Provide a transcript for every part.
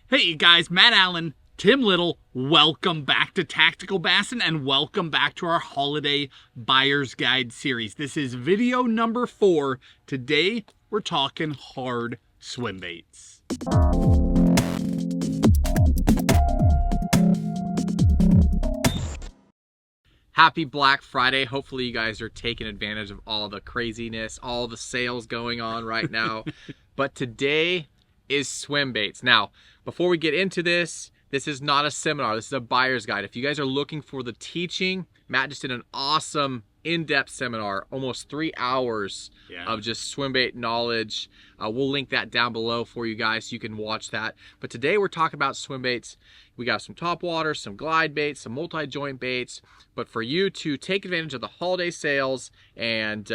Hey you guys, Matt Allen, Tim Little, welcome back to Tactical Bassin' and welcome back to our Holiday Buyer's Guide series. This is video number 4. Today we're talking hard swim baits. Happy Black Friday. Hopefully you guys are taking advantage of all the craziness, all the sales going on right now. But today is swim baits. Now, before we get into this, this is not a seminar. This is a buyer's guide. If you guys are looking for the teaching, Matt just did an awesome in-depth seminar, almost 3 hours of just swim bait knowledge. We'll link that down below for you guys so you can watch that. But today we're talking about swim baits. We got some topwater, some glide baits, some multi-joint baits. But for you to take advantage of the holiday sales and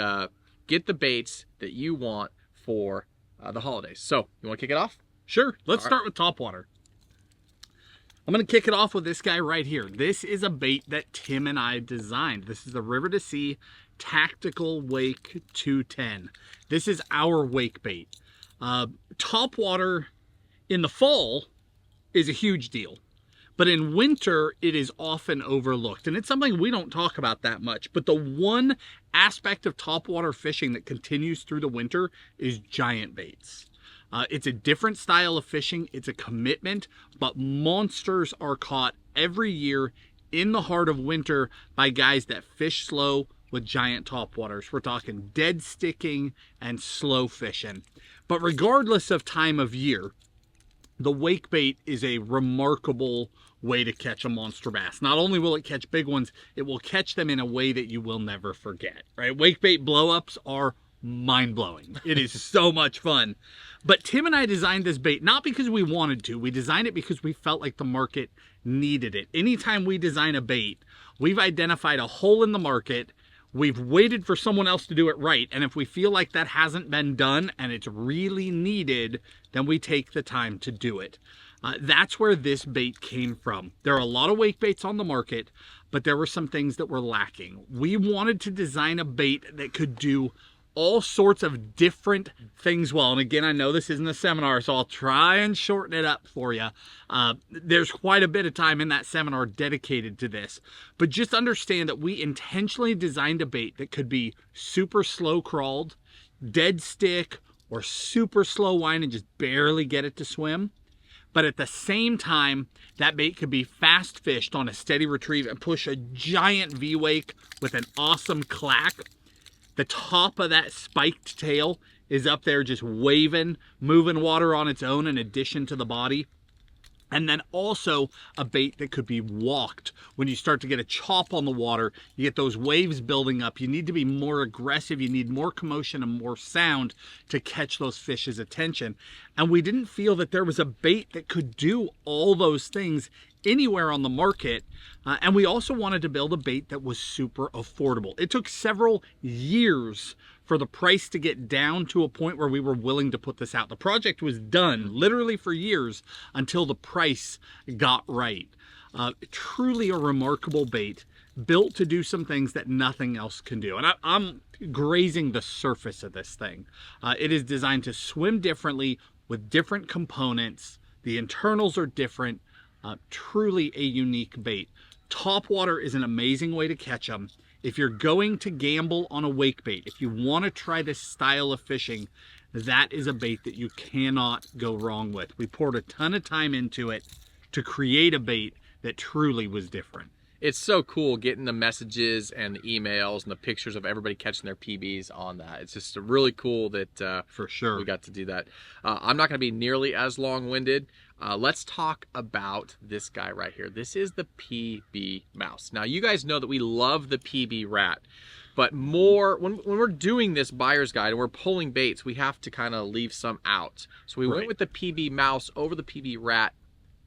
get the baits that you want for the holidays. So, you want to kick it off? Sure, let's start with topwater. I'm going to kick it off with this guy right here. This is a bait that Tim and I designed. This is the River to Sea Tactical Wake 210. This is our wake bait. Topwater in the fall is a huge deal, but in winter it is often overlooked, and it's something we don't talk about that much. But the one aspect of topwater fishing that continues through the winter is giant baits. It's a different style of fishing. It's a commitment, but monsters are caught every year in the heart of winter by guys that fish slow with giant topwaters. We're talking dead sticking and slow fishing. But regardless of time of year, the wake bait is a remarkable way to catch a monster bass. Not only will it catch big ones, it will catch them in a way that you will never forget, right? Wake bait blow-ups are mind-blowing. It is so much fun. But Tim and I designed this bait not because we wanted to. We designed it because we felt like the market needed it. Anytime we design a bait, we've identified a hole in the market. We've waited for someone else to do it right. And if we feel like that hasn't been done and it's really needed, then we take the time to do it. That's where this bait came from. There are a lot of wake baits on the market, but there were some things that were lacking. We wanted to design a bait that could do all sorts of different things well. And again, I know this isn't a seminar, so I'll try and shorten it up for you. There's quite a bit of time in that seminar dedicated to this. But just understand that we intentionally designed a bait that could be super slow crawled, dead stick, or super slow wind and just barely get it to swim. But at the same time, that bait could be fast fished on a steady retrieve and push a giant V-wake with an awesome clack. The top of that spiked tail is up there just waving, moving water on its own in addition to the body. And then also a bait that could be walked. When you start to get a chop on the water, you get those waves building up. You need to be more aggressive. You need more commotion and more sound to catch those fish's attention. And we didn't feel that there was a bait that could do all those things anywhere on the market. And we also wanted to build a bait that was super affordable. It took several years for the price to get down to a point where we were willing to put this out. The project was done literally for years until the price got right. Truly a remarkable bait, built to do some things that nothing else can do. And I'm grazing the surface of this thing. It is designed to swim differently with different components. The internals are different. Truly a unique bait. Topwater is an amazing way to catch them. If you're going to gamble on a wake bait, if you want to try this style of fishing, that is a bait that you cannot go wrong with. We poured a ton of time into it to create a bait that truly was different. It's so cool getting the messages and the emails and the pictures of everybody catching their PBs on that. It's just really cool that for sure we got to do that. I'm not going to be nearly as long-winded. Let's talk about this guy right here. This is the PB mouse. Now, you guys know that we love the PB rat, but more when we're doing this buyer's guide and we're pulling baits, we have to kind of leave some out. So we went with the PB mouse over the PB rat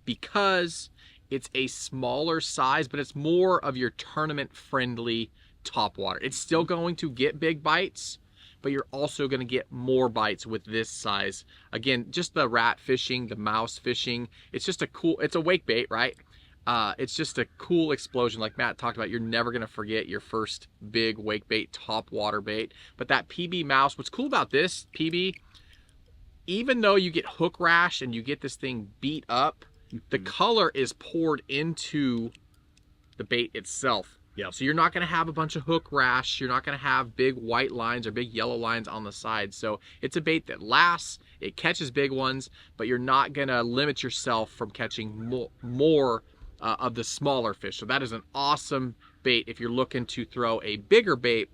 because it's a smaller size, but it's more of your tournament-friendly topwater. It's still going to get big bites, but you're also going to get more bites with this size. Again, just the rat fishing, the mouse fishing, it's just a cool, it's a wake bait, right? It's just a cool explosion. Like Matt talked about, you're never going to forget your first big wake bait, topwater bait. But that PB mouse, what's cool about this PB, even though you get hook rash and you get this thing beat up, the color is poured into the bait itself. Yep. So you're not going to have a bunch of hook rash. You're not going to have big white lines or big yellow lines on the side. So it's a bait that lasts. It catches big ones, but you're not going to limit yourself from catching more of the smaller fish. So that is an awesome bait if you're looking to throw a bigger bait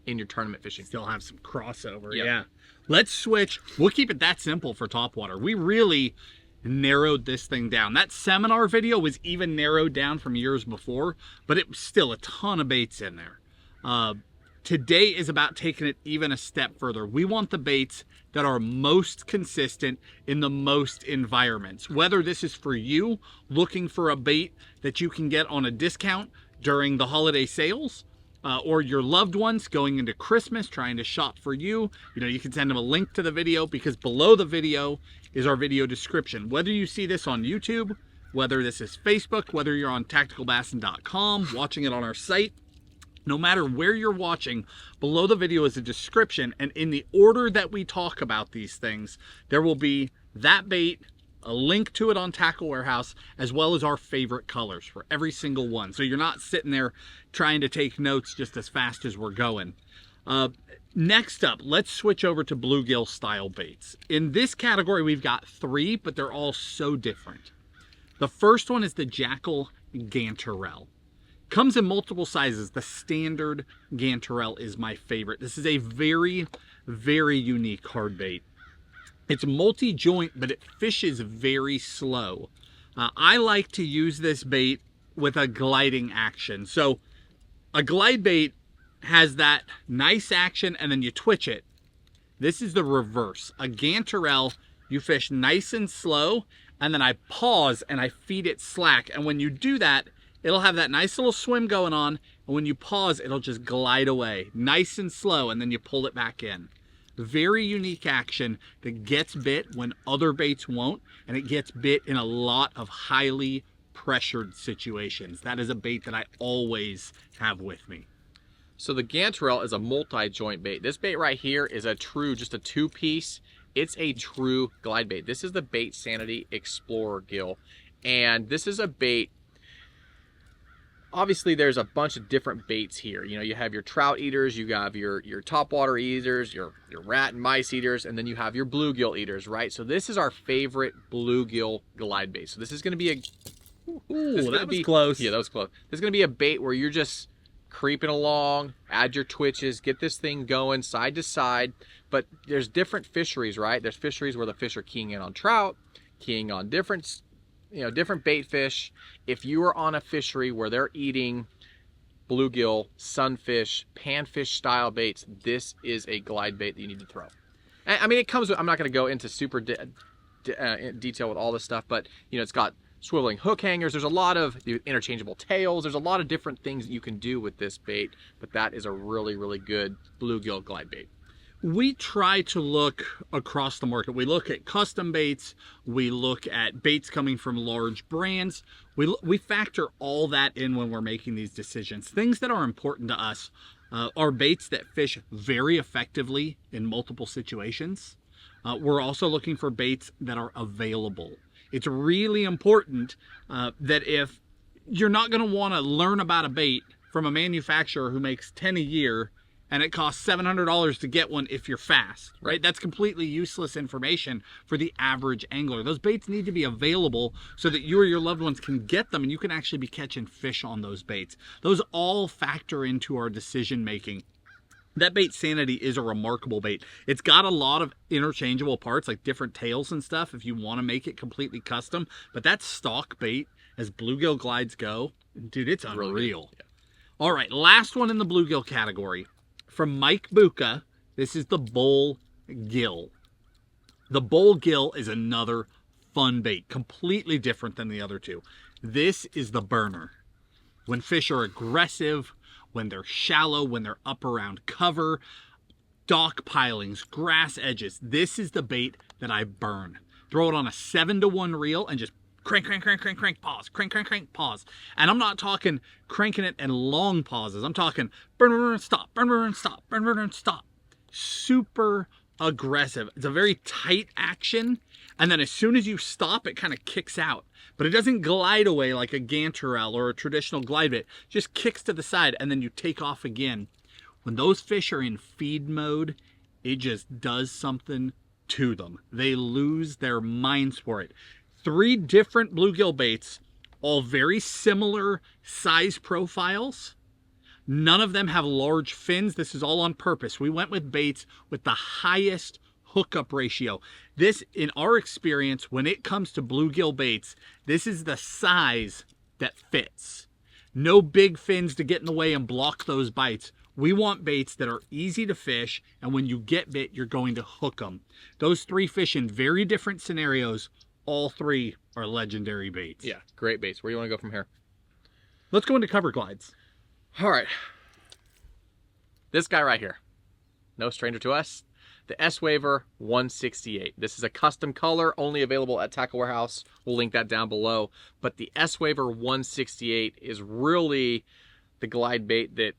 in your tournament fishing. Still have some crossover. Yep. Yeah. Let's switch. We'll keep it that simple for topwater. We really narrowed this thing down. That seminar video was even narrowed down from years before, but it was still a ton of baits in there. Today is about taking it even a step further. We want the baits that are most consistent in the most environments. Whether this is for you looking for a bait that you can get on a discount during the holiday sales, or your loved ones going into Christmas trying to shop for you. You know, you can send them a link to the video, because below the video is our video description. Whether you see this on YouTube, whether this is Facebook, whether you're on tacticalbassin.com, watching it on our site, no matter where you're watching, below the video is a description, and in the order that we talk about these things, there will be that bait, a link to it on Tackle Warehouse, as well as our favorite colors for every single one. So you're not sitting there trying to take notes just as fast as we're going. Next up, let's switch over to bluegill style baits. In this category, we've got 3, but they're all so different. The first one is the Jackal Gantarelle. Comes in multiple sizes. The standard Gantarelle is my favorite. This is a very, very unique hard bait. It's multi-joint, but it fishes very slow. I like to use this bait with a gliding action. So a glide bait has that nice action and then you twitch it. This is the reverse. A Gantarelle, you fish nice and slow, and then I pause and I feed it slack. And when you do that, it'll have that nice little swim going on. And when you pause, it'll just glide away nice and slow, and then you pull it back in. Very unique action that gets bit when other baits won't, and it gets bit in a lot of highly pressured situations. That is a bait that I always have with me. So the Gantarelle is a multi-joint bait. This bait right here is a true, just a 2-piece. It's a true glide bait. This is the Bait Sanity Explorer Gill. And this is a bait, obviously there's a bunch of different baits here. You know, you have your trout eaters, you have your topwater eaters, your rat and mice eaters, and then you have your bluegill eaters, right? So this is our favorite bluegill glide bait. So this is going to be a... Ooh, that was close. Yeah, that was close. This is going to be a bait where you're just creeping along, add your twitches, get this thing going side to side. But there's different fisheries, right? There's fisheries where the fish are keying in on trout, keying on different bait fish. If you are on a fishery where they're eating bluegill, sunfish, panfish style baits, this is a glide bait that you need to throw. I mean, it comes with, I'm not going to go into super detail with all this stuff, but you know, it's got swiveling hook hangers. There's a lot of interchangeable tails. There's a lot of different things that you can do with this bait, but that is a really, really good bluegill glide bait. We try to look across the market. We look at custom baits. We look at baits coming from large brands. We factor all that in when we're making these decisions. Things that are important to us are baits that fish very effectively in multiple situations. We're also looking for baits that are available. It's really important that if you're not going to want to learn about a bait from a manufacturer who makes 10 a year and it costs $700 to get one if you're fast, right? That's completely useless information for the average angler. Those baits need to be available so that you or your loved ones can get them and you can actually be catching fish on those baits. Those all factor into our decision making. That Bait Sanity is a remarkable bait. It's got a lot of interchangeable parts, like different tails and stuff, if you want to make it completely custom. But that stock bait, as bluegill glides go, dude, it's unreal. Really yeah. All right, last one in the bluegill category. From Mike Buca, this is the Bull Gill. The Bull Gill is another fun bait, completely different than the other two. This is the burner. When fish are aggressive, when they're shallow, when they're up around cover, dock pilings, grass edges, this is the bait that I burn. Throw it on a 7-to-1 reel and just crank, crank, crank, crank, crank, pause, crank, crank, crank, pause. And I'm not talking cranking it and long pauses. I'm talking burn, burn, stop, burn, burn, stop, burn, burn, stop. Super aggressive. It's a very tight action, and then as soon as you stop, it kind of kicks out. But it doesn't glide away like a ganterelle or a traditional glide bait. It just kicks to the side, and then you take off again. When those fish are in feed mode, it just does something to them. They lose their minds for it. 3 different bluegill baits, all very similar size profiles. None of them have large fins. This is all on purpose. We went with baits with the highest hookup ratio. This, in our experience, when it comes to bluegill baits, this is the size that fits. No big fins to get in the way and block those bites. We want baits that are easy to fish, and when you get bit, you're going to hook them. Those 3 fish in very different scenarios. All 3 are legendary baits. Yeah, great baits. Where do you want to go from here? Let's go into cover glides. All right. This guy right here, no stranger to us, the S-Waver 168. This is a custom color, only available at Tackle Warehouse. We'll link that down below. But the S-Waver 168 is really the glide bait that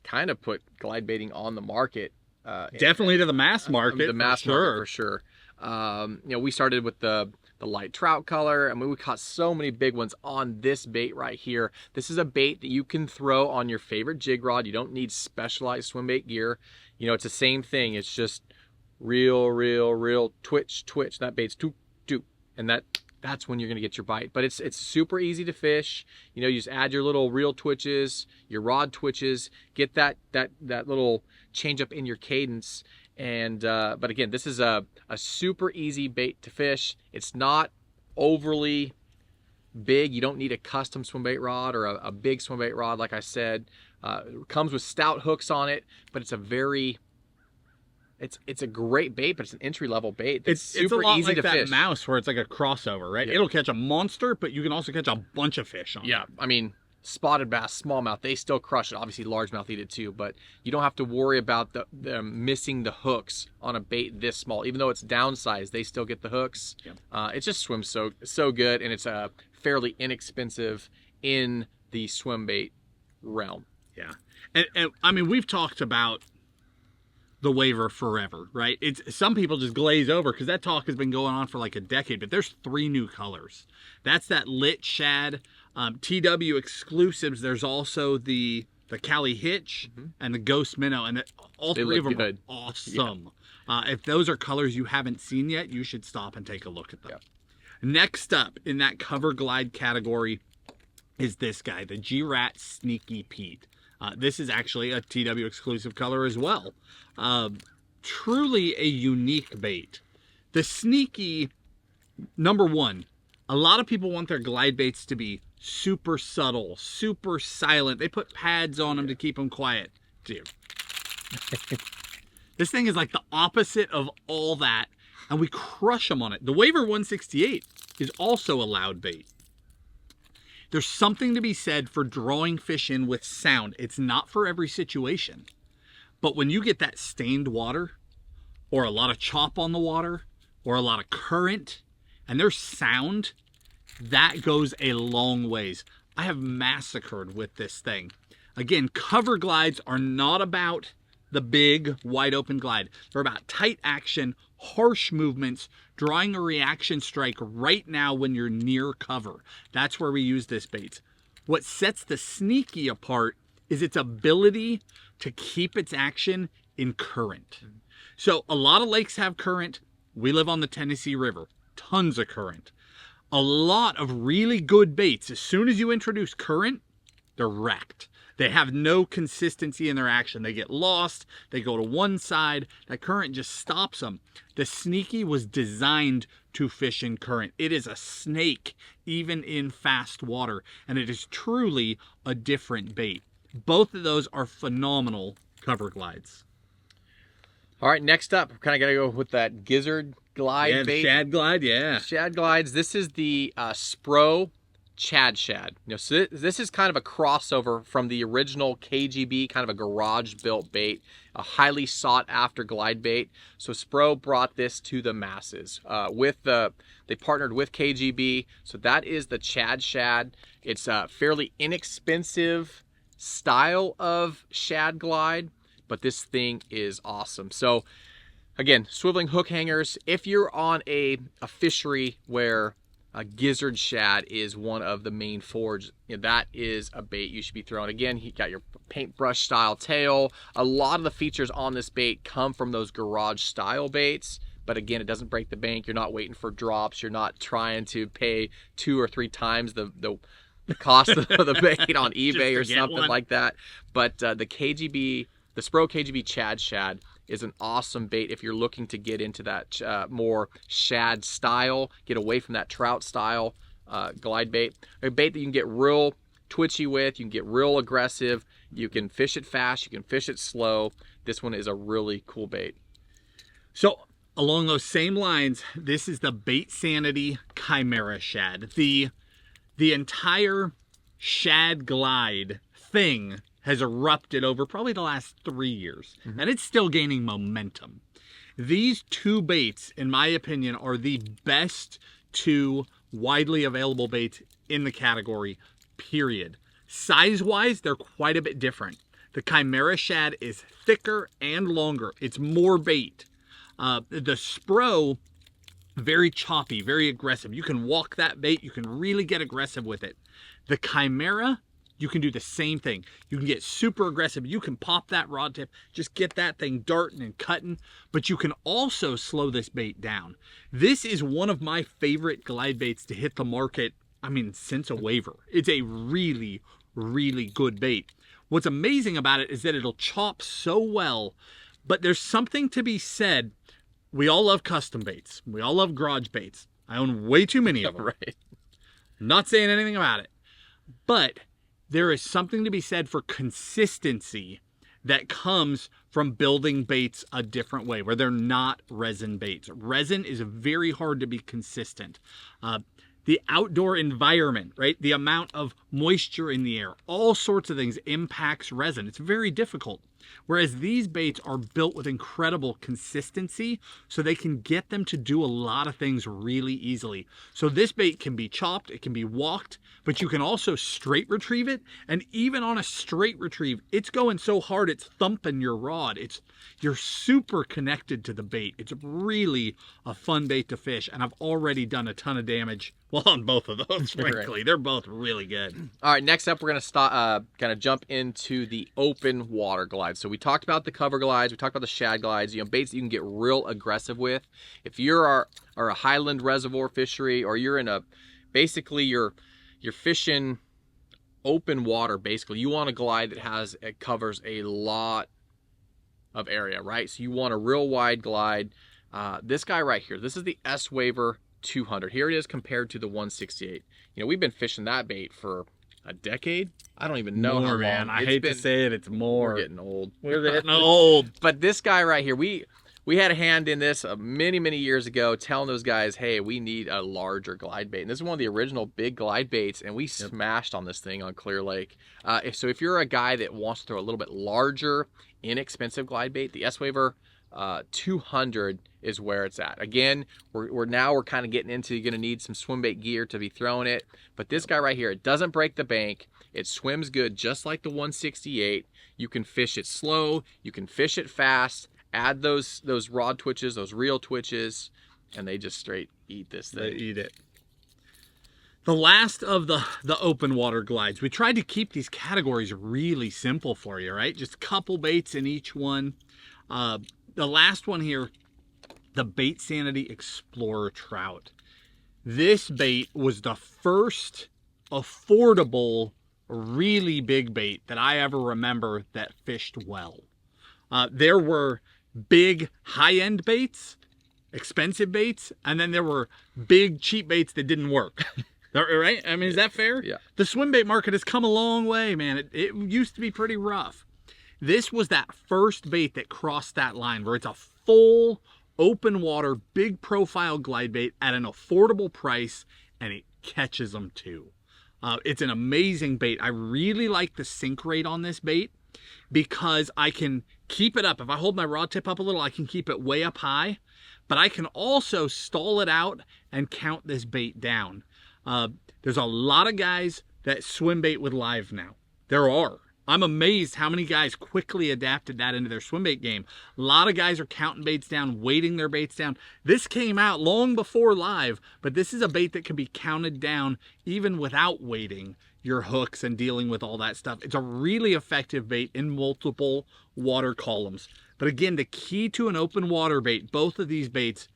kind of put glide baiting on the market. Definitely to the mass market. The mass market for sure. You know, we started with the light trout color. I mean, we caught so many big ones on this bait right here. This is a bait that you can throw on your favorite jig rod. You don't need specialized swim bait gear. You know, it's the same thing. It's just real twitch. That bait's doop. And that's when you're gonna get your bite. But it's super easy to fish. You know, you just add your little reel twitches, your rod twitches, get that little change up in your cadence. And but again, this is a super easy bait to fish. It's not overly big. You don't need a custom swim bait rod or a big swim bait rod, like I said. It comes with stout hooks on it, but it's a very it's a great bait, but it's an entry-level bait. It's super a lot easy like to that fish. Mouse, where it's like a crossover, right? Yeah. It'll catch a monster, but you can also catch a bunch of fish on it. Yeah, I mean, spotted bass, smallmouth, they still crush it. Obviously, largemouth eat it too, but you don't have to worry about the missing the hooks on a bait this small. Even though it's downsized, they still get the hooks. Yeah. It just swims so good, and it's fairly inexpensive in the swim bait realm. Yeah, and I mean, we've talked about the waiver forever, right? Some people just glaze over because that talk has been going on for like a decade, but there's 3 new colors. That's that lit shad. TW exclusives, there's also the Cali Hitch and the Ghost Minnow, and all 3 of them are awesome. Yeah. If those are colors you haven't seen yet, you should stop and take a look at them. Yeah. Next up in that cover glide category is this guy, the G-Rat Sneaky Pete. This is actually a TW exclusive color as well. Truly a unique bait. The Sneaky, number 1, a lot of people want their glide baits to be super subtle, super silent. They put pads on them to keep them quiet. Dude. This thing is like the opposite of all that, and we crush them on it. The Waver 168 is also a loud bait. There's something to be said for drawing fish in with sound. It's not for every situation. But when you get that stained water, or a lot of chop on the water, or a lot of current, and there's sound, that goes a long ways. I have massacred with this thing. Again, cover glides are not about the big, wide open glide. They're about tight action, harsh movements, drawing a reaction strike right now when you're near cover. That's where we use this bait. What sets the Sneaky apart is its ability to keep its action in current. So a lot of lakes have current. We live on the Tennessee River. Tons of current. A lot of really good baits, as soon as you introduce current, they're wrecked. They have no consistency in their action. They get lost. They go to one side. That current just stops them. The Sneaky was designed to fish in current. It is a snake, even in fast water. And it is truly a different bait. Both of those are phenomenal cover glides. All right, next up, we're kind of going to go with that gizzard glide bait. Shad glide, yeah. Shad glides. This is the Spro Shad. You know, so this is kind of a crossover from the original KGB, kind of a garage-built bait, a highly sought-after glide bait. So Spro brought this to the masses. They partnered with KGB, so that is the Shad. It's a fairly inexpensive style of shad glide, but this thing is awesome. So Again, swiveling hook hangers. If you're on a fishery where a gizzard shad is one of the main forage, that is a bait you should be throwing. Again, you got your paintbrush style tail. A lot of the features on this bait come from those garage style baits. But again, it doesn't break the bank. You're not waiting for drops. You're not trying to pay 2 or 3 times the cost of the bait on eBay or something like that. But the KGB, the Spro KGB Chad Shad is an awesome bait if you're looking to get into that more shad style, get away from that trout style glide bait. A bait that you can get real twitchy with, you can get real aggressive, you can fish it fast, you can fish it slow. This one is a really cool bait. So along those same lines, this is the Bait Sanity Chimera Shad. The entire shad glide thing has erupted over probably the last 3 years, and it's still gaining momentum. These two baits, in my opinion, are the best two widely available baits in the category, period. Size-wise, they're quite a bit different. The Chimera Shad is thicker and longer. It's more bait. The Spro, very choppy, very aggressive. You can walk that bait. You can really get aggressive with it. The Chimera, you can do the same thing. You can get super aggressive. You can pop that rod tip, just get that thing darting and cutting, but you can also slow this bait down. This is one of my favorite glide baits to hit the market, I mean, since a waiver. It's a really, really good bait. What's amazing about it is that it'll chop so well, but there's something to be said. We all love custom baits. We all love garage baits. I own way too many of them. Right. I'm not saying anything about it, but there is something to be said for consistency that comes from building baits a different way, where they're not resin baits. Resin is very hard to be consistent. The outdoor environment, right? The amount of moisture in the air, all sorts of things impacts resin. It's very difficult. Whereas these baits are built with incredible consistency, so they can get them to do a lot of things really easily. So this bait can be chopped, it can be walked, but you can also straight retrieve it. And even on a straight retrieve, it's going so hard it's thumping your rod. You're super connected to the bait. It's really a fun bait to fish, and I've already done a ton of damage, well, on both of those, frankly. They're both really good. All right, next up, we're going to kind of jump into the open water glides. So we talked about the cover glides, we talked about the shad glides, baits that you can get real aggressive with. If you're a highland reservoir fishery, or you're in basically you're fishing open water, basically, you want a glide that it covers a lot of area, right? So you want a real wide glide. This guy right here, this is the S-Waver 200. Here it is compared to the 168. We've been fishing that bait for a decade. I don't even know how long. Man, I hate to say it, it's more. We're getting old. We're getting old. But this guy right here, we had a hand in this many, many years ago, telling those guys, hey, we need a larger glide bait. And this is one of the original big glide baits, and we smashed on this thing on Clear Lake. If you're a guy that wants to throw a little bit larger, inexpensive glide bait, the S-Waver 200 is where it's at. Again, we're kind of getting into, you're going to need some swim bait gear to be throwing it. But this guy right here, it doesn't break the bank. It swims good, just like the 168. You can fish it slow. You can fish it fast. Add those rod twitches, those reel twitches, and they just straight eat this thing. They eat it. The last of the open water glides, we tried to keep these categories really simple for you, right? Just a couple baits in each one. The last one here, the Bait Sanity Explorer Trout. This bait was the first affordable, really big bait that I ever remember that fished well. There were big high-end baits, expensive baits, and then there were big cheap baits that didn't work. Right? I mean, is that fair? Yeah. The swim bait market has come a long way, man. It used to be pretty rough. This was that first bait that crossed that line, where it's a full open water, big profile glide bait at an affordable price, and it catches them too. It's an amazing bait. I really like the sink rate on this bait, because I can keep it up. If I hold my rod tip up a little, I can keep it way up high, but I can also stall it out and count this bait down. There's a lot of guys that swim bait with live now. There are. I'm amazed how many guys quickly adapted that into their swim bait game. A lot of guys are counting baits down, weighting their baits down. This came out long before live, but this is a bait that can be counted down even without weighting your hooks and dealing with all that stuff. It's a really effective bait in multiple water columns. But again, the key to an open water bait, both of these baits,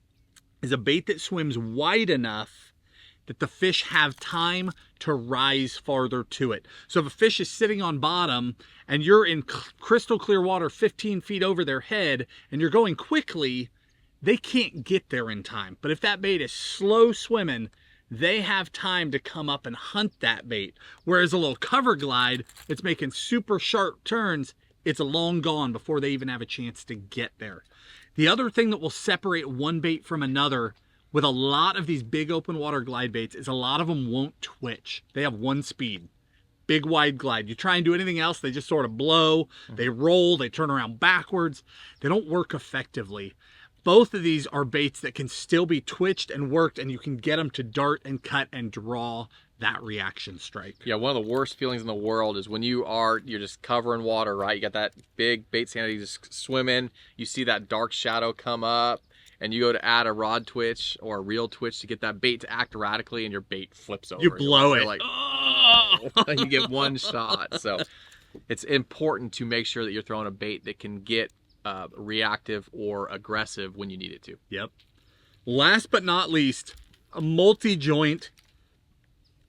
is a bait that swims wide enough that the fish have time to rise farther to it. So if a fish is sitting on bottom and you're in crystal clear water 15 feet over their head and you're going quickly, they can't get there in time. But if that bait is slow swimming, they have time to come up and hunt that bait. Whereas a little cover glide, it's making super sharp turns, it's long gone before they even have a chance to get there. The other thing that will separate one bait from another with a lot of these big open water glide baits is a lot of them won't twitch. They have one speed, big wide glide. You try and do anything else, they just sort of blow, they roll, they turn around backwards. They don't work effectively. Both of these are baits that can still be twitched and worked, and you can get them to dart and cut and draw that reaction strike. Yeah, one of the worst feelings in the world is when you're just covering water, right? You got that big bait stand, you just swim in, you see that dark shadow come up, and you go to add a rod twitch or a reel twitch to get that bait to act erratically, and your bait flips over. You blow it. You're like, oh! You get one shot. So it's important to make sure that you're throwing a bait that can get reactive or aggressive when you need it to. Yep. Last but not least, a multi-joint.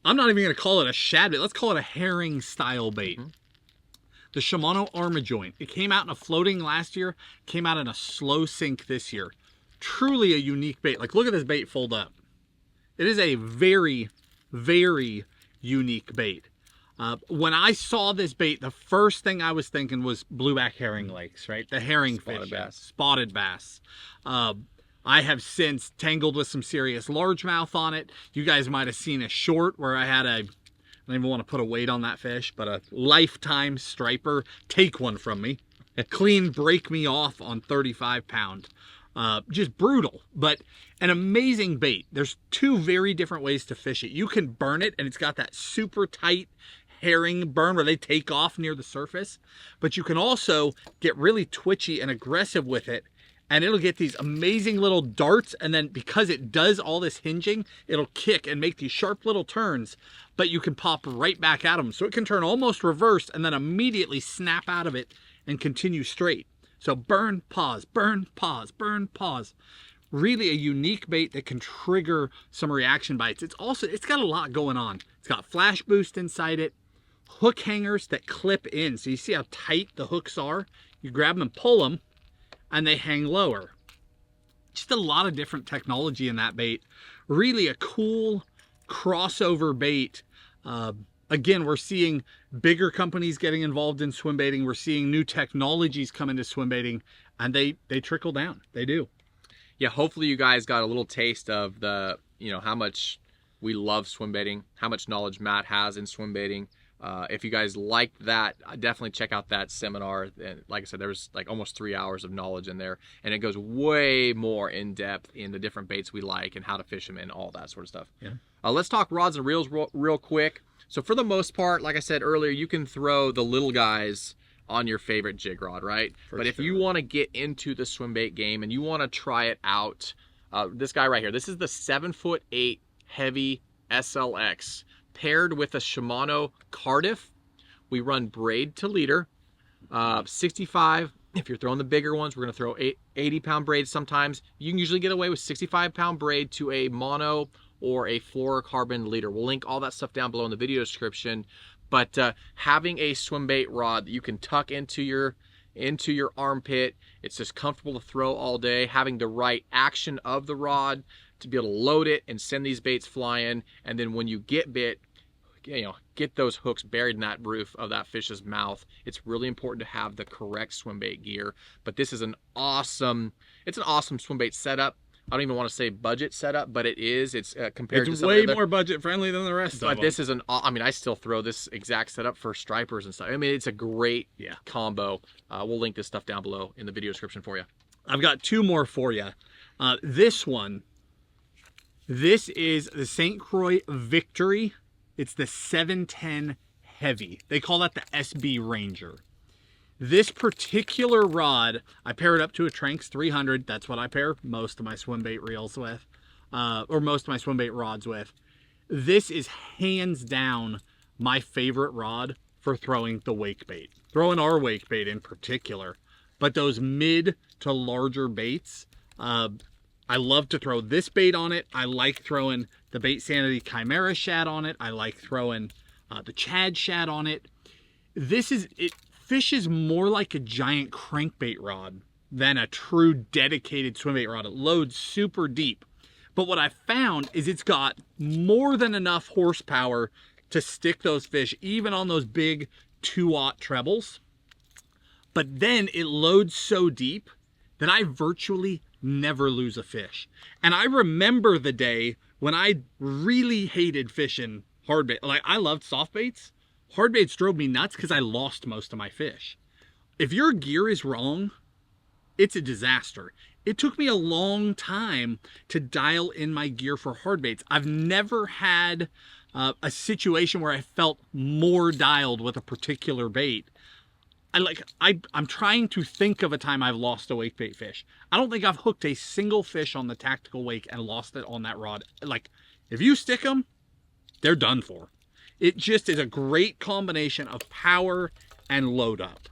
I'm not even going to call it a shad bait. Let's call it a herring style bait. The Shimano Arma Joint. It came out in a floating last year, came out in a slow sink this year. Truly a unique bait. Like, look at this bait fold up. It is a very, very unique bait. When I saw this bait, the first thing I was thinking was blueback herring lakes, right? The herring fish, spotted bass. I have since tangled with some serious largemouth on it. You guys might have seen a short where I had I don't even want to put a weight on that fish, but a lifetime striper take one from me. Clean break me off on 35 pound. Just brutal, but an amazing bait. There's two very different ways to fish it. You can burn it, and it's got that super tight herring burn where they take off near the surface, but you can also get really twitchy and aggressive with it, and it'll get these amazing little darts, and then because it does all this hinging, it'll kick and make these sharp little turns, but you can pop right back at them. So it can turn almost reversed and then immediately snap out of it and continue straight. So burn, pause, burn, pause, burn, pause. Really a unique bait that can trigger some reaction bites. It's got a lot going on. It's got flash boost inside it, hook hangers that clip in. So you see how tight the hooks are? You grab them and pull them, and they hang lower. Just a lot of different technology in that bait. Really a cool crossover bait. Again, we're seeing bigger companies getting involved in swim baiting. We're seeing new technologies come into swim baiting, and they trickle down. They do. Yeah, hopefully you guys got a little taste of the, how much we love swim baiting, how much knowledge Matt has in swim baiting. If you guys liked that, definitely check out that seminar. And like I said, there was like almost 3 hours of knowledge in there, and it goes way more in depth in the different baits we like and how to fish them and all that sort of stuff. Yeah. Let's talk rods and reels real quick. So for the most part, like I said earlier, you can throw the little guys on your favorite jig rod, right? But if you want to get into the swim bait game and you want to try it out, this guy right here, this is the 7'8" heavy SLX paired with a Shimano Cardiff. We run braid to leader, 65. If you're throwing the bigger ones, we're going to throw 80-pound braids sometimes. You can usually get away with 65-pound braid to a mono or a fluorocarbon leader. We'll link all that stuff down below in the video description. But having a swim bait rod that you can tuck into your armpit, it's just comfortable to throw all day. Having the right action of the rod to be able to load it and send these baits flying, and then when you get bit, get those hooks buried in that roof of that fish's mouth. It's really important to have the correct swim bait gear. But this is an awesome swim bait setup. I don't even want to say budget setup, but it is. It's compared to some way more budget friendly than the rest of them. But this is I still throw this exact setup for stripers and stuff. I mean, it's a great combo. We'll link this stuff down below in the video description for you. I've got two more for you. This is the St. Croix Victory. It's the 710 heavy. They call that the SB Ranger. This particular rod, I pair it up to a Tranx 300. That's what I pair most of my swim bait reels with, or most of my swim bait rods with. This is hands down my favorite rod for throwing the wake bait. Throwing our wake bait in particular. But those mid to larger baits, I love to throw this bait on it. I like throwing the Bait Sanity Chimera Shad on it. I like throwing the Chad Shad on it. It fishes more like a giant crankbait rod than a true dedicated swimbait rod. It loads super deep. But what I found is it's got more than enough horsepower to stick those fish, even on those big 2-aught trebles. But then it loads so deep that I virtually never lose a fish. And I remember the day when I really hated fishing hard bait. Like, I loved soft baits. Hard baits drove me nuts because I lost most of my fish. If your gear is wrong, it's a disaster. It took me a long time to dial in my gear for hard baits. I've never had a situation where I felt more dialed with a particular bait. I'm trying to think of a time I've lost a wake bait fish. I don't think I've hooked a single fish on the tactical wake and lost it on that rod. Like, if you stick them, they're done for. It just is a great combination of power and load up.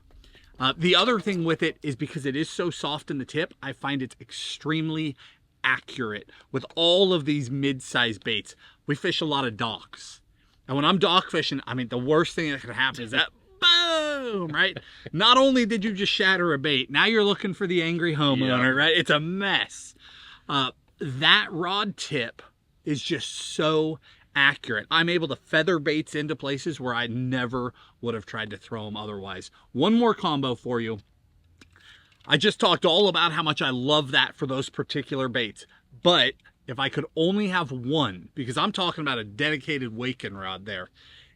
The other thing with it is because it is so soft in the tip, I find it's extremely accurate with all of these mid-sized baits. We fish a lot of docks. And when I'm dock fishing, I mean, the worst thing that could happen is that boom, right? Not only did you just shatter a bait, now you're looking for the angry homeowner, right? It's a mess. That rod tip is just so accurate. I'm able to feather baits into places where I never would have tried to throw them otherwise. One more combo for you. I just talked all about how much I love that for those particular baits. But if I could only have one, because I'm talking about a dedicated waking rod there.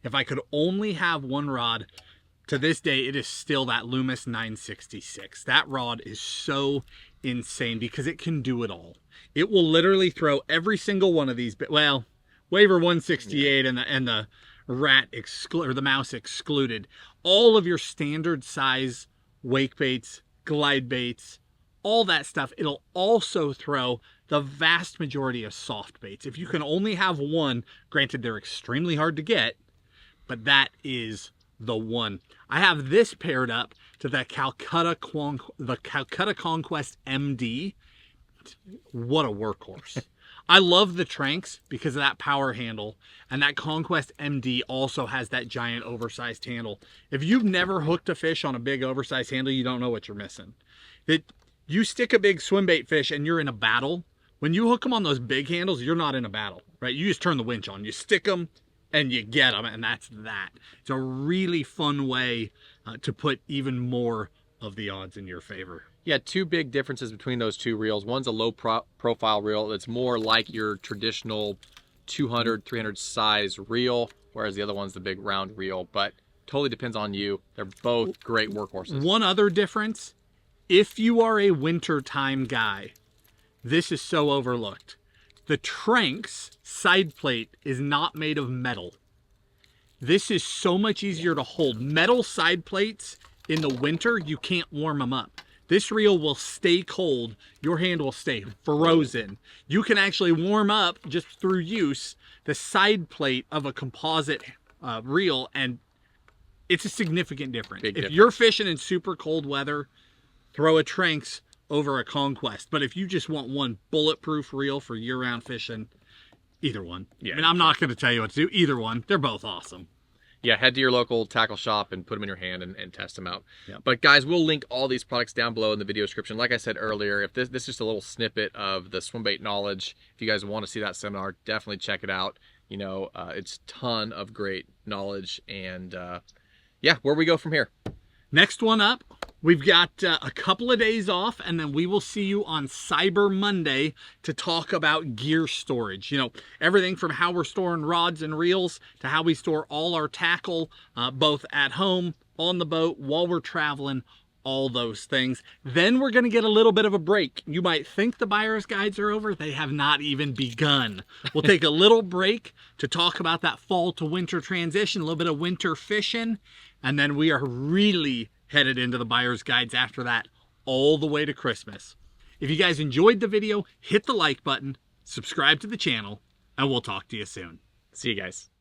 If I could only have one rod, to this day, it is still that Loomis 966. That rod is so insane because it can do it all. It will literally throw every single one of these, well, Waver 168 and the rat or the mouse excluded. All of your standard size wake baits, glide baits, all that stuff. It'll also throw the vast majority of soft baits. If you can only have one, granted they're extremely hard to get, but that is the one. I have this paired up to the Calcutta Conquest MD. What a workhorse. I love the Tranx because of that power handle, and that Conquest MD also has that giant oversized handle. If you've never hooked a fish on a big oversized handle, you don't know what you're missing. You stick a big swim bait fish and you're in a battle. When you hook them on those big handles, you're not in a battle, right? You just turn the winch on, you stick them and you get them, and that's that. It's a really fun way to put even more of the odds in your favor. Yeah, two big differences between those two reels. One's a low profile reel that's more like your traditional 200, 300 size reel, whereas the other one's the big round reel, but totally depends on you. They're both great workhorses. One other difference, if you are a wintertime guy, this is so overlooked. The Tranx side plate is not made of metal. This is so much easier to hold. Metal side plates in the winter, you can't warm them up. This reel will stay cold. Your hand will stay frozen. You can actually warm up just through use the side plate of a composite reel, and it's a significant difference. If you're fishing in super cold weather, throw a Tranx over a Conquest. But if you just want one bulletproof reel for year-round fishing, either one. Yeah, I mean, I'm not going to tell you what to do. Either one. They're both awesome. Yeah, head to your local tackle shop and put them in your hand and test them out. Yep. But guys, we'll link all these products down below in the video description. Like I said earlier, if this is just a little snippet of the Swimbait knowledge, if you guys want to see that seminar, definitely check it out. You know, it's a ton of great knowledge. And yeah, where we go from here? Next one up, we've got a couple of days off, and then we will see you on Cyber Monday to talk about gear storage. You know, everything from how we're storing rods and reels to how we store all our tackle, both at home, on the boat, while we're traveling. all those things. Then we're going to get a little bit of a break. You might think the buyer's guides are over. They have not even begun. We'll take a little break to talk about that fall to winter transition, a little bit of winter fishing, and then we are really headed into the buyer's guides after that, all the way to Christmas. If you guys enjoyed the video, hit the like button, subscribe to the channel, and we'll talk to you soon. See you guys.